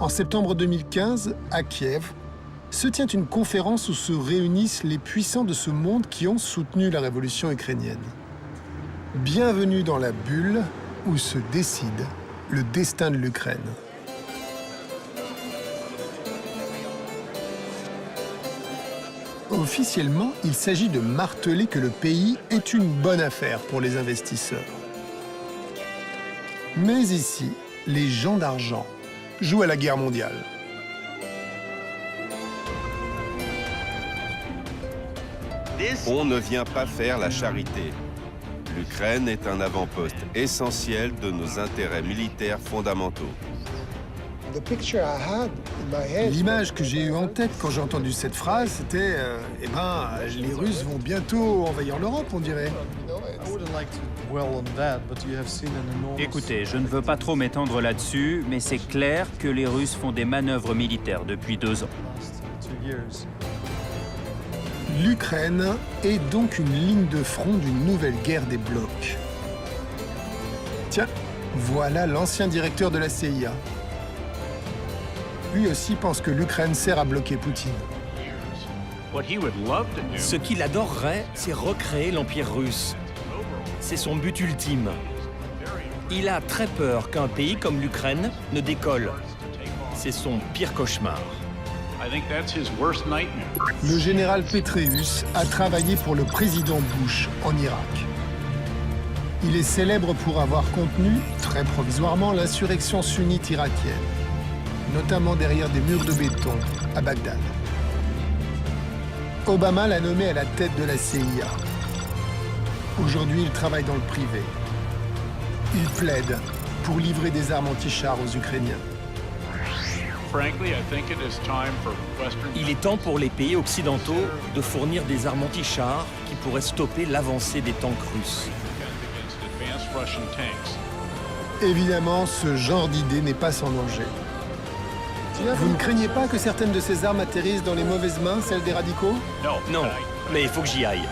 En septembre 2015, à Kiev, se tient une conférence où se réunissent les puissants de ce monde qui ont soutenu la révolution ukrainienne. Bienvenue dans la bulle où se décide le destin de l'Ukraine. Officiellement, il s'agit de marteler que le pays est une bonne affaire pour les investisseurs. Mais ici, les gens d'argent jouent à la guerre mondiale. On ne vient pas faire la charité. L'Ukraine est un avant-poste essentiel de nos intérêts militaires fondamentaux. L'image que j'ai eue en tête quand j'ai entendu cette phrase, c'était les Russes vont bientôt envahir l'Europe, on dirait. Écoutez, je ne veux pas trop m'étendre là-dessus, mais c'est clair que les Russes font des manœuvres militaires depuis 2 ans. L'Ukraine est donc une ligne de front d'une nouvelle guerre des blocs. Tiens, voilà l'ancien directeur de la CIA. Lui aussi pense que l'Ukraine sert à bloquer Poutine. Ce qu'il adorerait, c'est recréer l'Empire russe. C'est son but ultime. Il a très peur qu'un pays comme l'Ukraine ne décolle. C'est son pire cauchemar. Le général Petraeus a travaillé pour le président Bush en Irak. Il est célèbre pour avoir contenu, très provisoirement, l'insurrection sunnite irakienne, notamment derrière des murs de béton à Bagdad. Obama l'a nommé à la tête de la CIA. Aujourd'hui, il travaille dans le privé. Il plaide pour livrer des armes anti-chars aux Ukrainiens. Il est temps pour les pays occidentaux de fournir des armes anti-chars qui pourraient stopper l'avancée des tanks russes. Évidemment, ce genre d'idée n'est pas sans danger. Vous ne craignez pas que certaines de ces armes atterrissent dans les mauvaises mains, celles des radicaux? Non, mais il faut que j'y aille.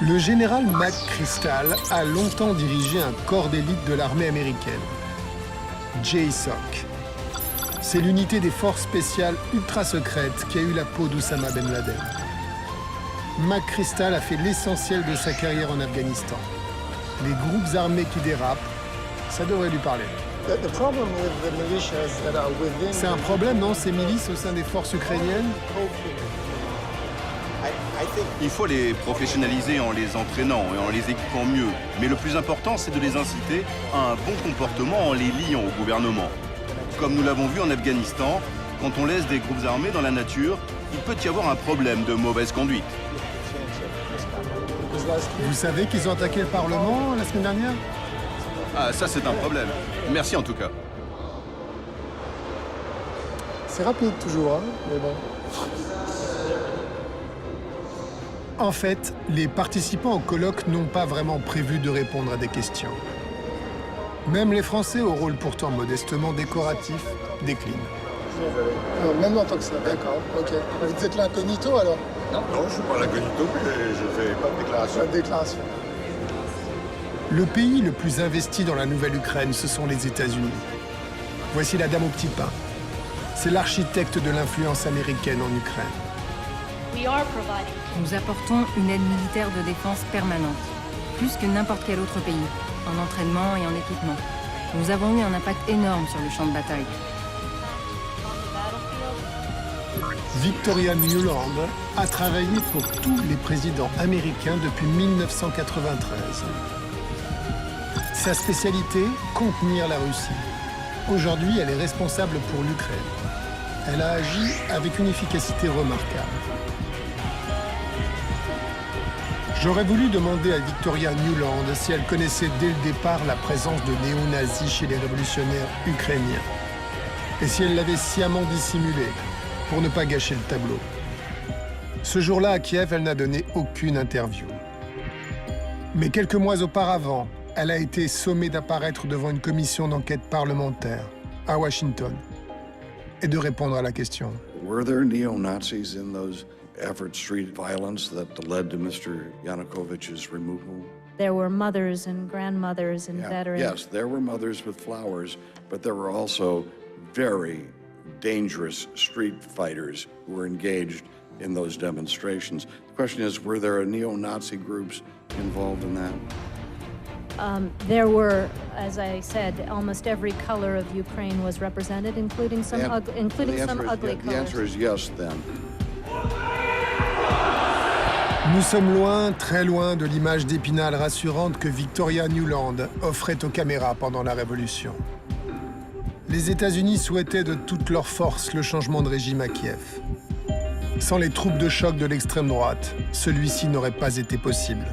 Le général McChrystal a longtemps dirigé un corps d'élite de l'armée américaine, JSOC. C'est l'unité des forces spéciales ultra secrètes qui a eu la peau d'Oussama Ben Laden. McChrystal a fait l'essentiel de sa carrière en Afghanistan. Les groupes armés qui dérapent, ça devrait lui parler. C'est un problème, non, ces milices au sein des forces ukrainiennes? Il faut les professionnaliser en les entraînant et en les équipant mieux. Mais le plus important, c'est de les inciter à un bon comportement en les liant au gouvernement. Comme nous l'avons vu en Afghanistan, quand on laisse des groupes armés dans la nature, il peut y avoir un problème de mauvaise conduite. Vous savez qu'ils ont attaqué le Parlement la semaine dernière? Ah, ça c'est un problème. Merci en tout cas. C'est rapide toujours, hein, mais bon. En fait, les participants au colloque n'ont pas vraiment prévu de répondre à des questions. Même les Français, au rôle pourtant modestement décoratif, déclinent. Même en tant que ça, d'accord, ok. Vous êtes l'incognito alors? Non, je ne suis pas l'incognito, mais je ne fais pas de déclaration. Pas de déclaration. Le pays le plus investi dans la Nouvelle-Ukraine, ce sont les États-Unis. Voici la dame au petit pain. C'est l'architecte de l'influence américaine en Ukraine. Nous apportons une aide militaire de défense permanente, plus que n'importe quel autre pays, en entraînement et en équipement. Nous avons eu un impact énorme sur le champ de bataille. Victoria Nuland a travaillé pour tous les présidents américains depuis 1993. Sa spécialité, contenir la Russie. Aujourd'hui, elle est responsable pour l'Ukraine. Elle a agi avec une efficacité remarquable. J'aurais voulu demander à Victoria Nuland si elle connaissait dès le départ la présence de néo-nazis chez les révolutionnaires ukrainiens. Et si elle l'avait sciemment dissimulé pour ne pas gâcher le tableau. Ce jour-là, à Kiev, elle n'a donné aucune interview. Mais quelques mois auparavant, elle a été sommée d'apparaître devant une commission d'enquête parlementaire à Washington et de répondre à la question. Were there neo-Nazis in those Everett Street violence that led to Mr. Yanukovych's removal? There were mothers and grandmothers and veterans. Yes, there were mothers with flowers, but there were also very dangerous street fighters who were engaged in those demonstrations. The question is, were there neo-Nazi groups involved in that? There were, as I said, almost every color of Ukraine was represented, including some, ugly colors. The answer is yes, then. Nous sommes loin, très loin de l'image d'Épinal rassurante que Victoria Nuland offrait aux caméras pendant la Révolution. Les États-Unis souhaitaient de toute leur force le changement de régime à Kiev. Sans les troupes de choc de l'extrême droite, celui-ci n'aurait pas été possible.